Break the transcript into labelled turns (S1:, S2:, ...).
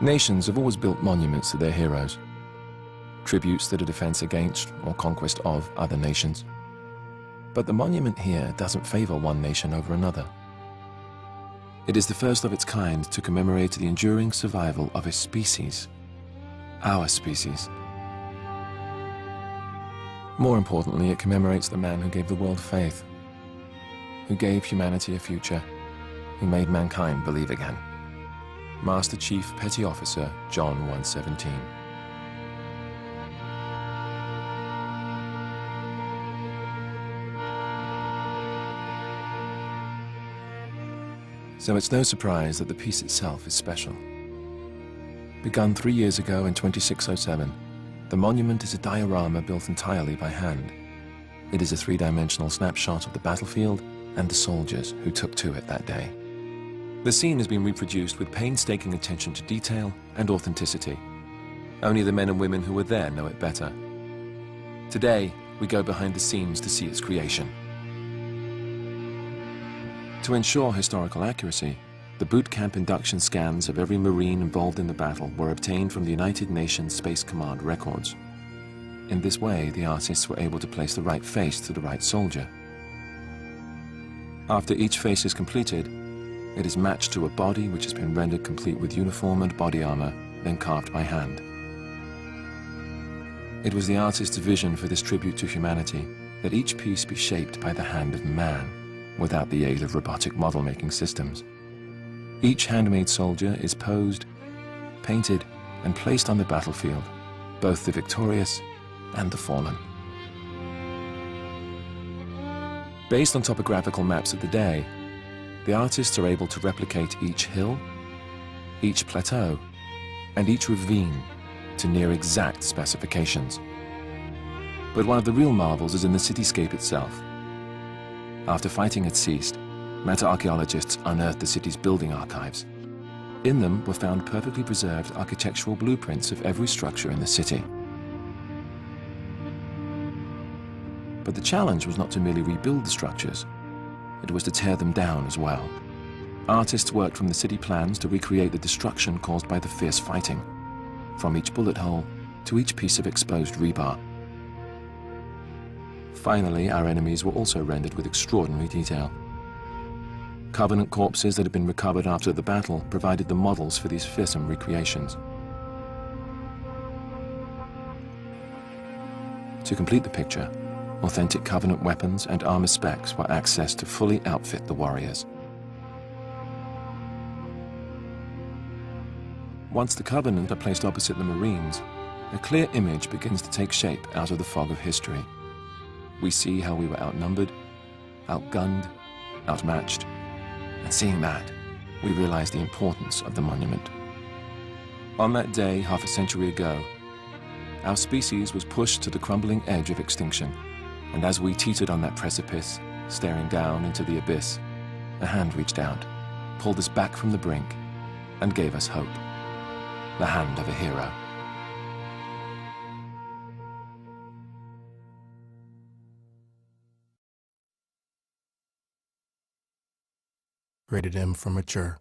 S1: Nations have always built monuments to their heroes, tributes that are defense against or conquest of other nations. But the monument here doesn't favor one nation over another. It is the first of its kind to commemorate the enduring survival of a species, our species. More importantly, it commemorates the man who gave the world faith, who gave humanity a future, who made mankind believe again. Master Chief Petty Officer John 117. So it's no surprise that the piece itself is special. Begun 3 years ago in 2607, the monument is a diorama built entirely by hand. It is a three-dimensional snapshot of the battlefield and the soldiers who took to it that day. The scene has been reproduced with painstaking attention to detail and authenticity. Only the men and women who were there know it better. Today, we go behind the scenes to see its creation. To ensure historical accuracy, the boot camp induction scans of every Marine involved in the battle were obtained from the United Nations Space Command records. In this way, the artists were able to place the right face to the right soldier. After each face is completed, it is matched to a body which has been rendered complete with uniform and body armor, then carved by hand. It was the artist's vision for this tribute to humanity that each piece be shaped by the hand of man, without the aid of robotic model-making systems. Each handmade soldier is posed, painted, and placed on the battlefield, both the victorious and the fallen. Based on topographical maps of the day, the artists are able to replicate each hill, each plateau, and each ravine to near exact specifications. But one of the real marvels is in the cityscape itself. After fighting had ceased, meta-archaeologists unearthed the city's building archives. In them were found perfectly preserved architectural blueprints of every structure in the city. But the challenge was not to merely rebuild the structures, it was to tear them down as well. Artists worked from the city plans to recreate the destruction caused by the fierce fighting, from each bullet hole to each piece of exposed rebar. Finally, our enemies were also rendered with extraordinary detail. Covenant corpses that had been recovered after the battle provided the models for these fearsome recreations. To complete the picture, authentic Covenant weapons and armor specs were accessed to fully outfit the warriors. Once the Covenant are placed opposite the Marines, a clear image begins to take shape out of the fog of history. We see how we were outnumbered, outgunned, outmatched, and seeing that, we realize the importance of the monument. On that day, half a century ago, our species was pushed to the crumbling edge of extinction. And as we teetered on that precipice, staring down into the abyss, a hand reached out, pulled us back from the brink, and gave us hope. The hand of a hero.
S2: Rated M for mature.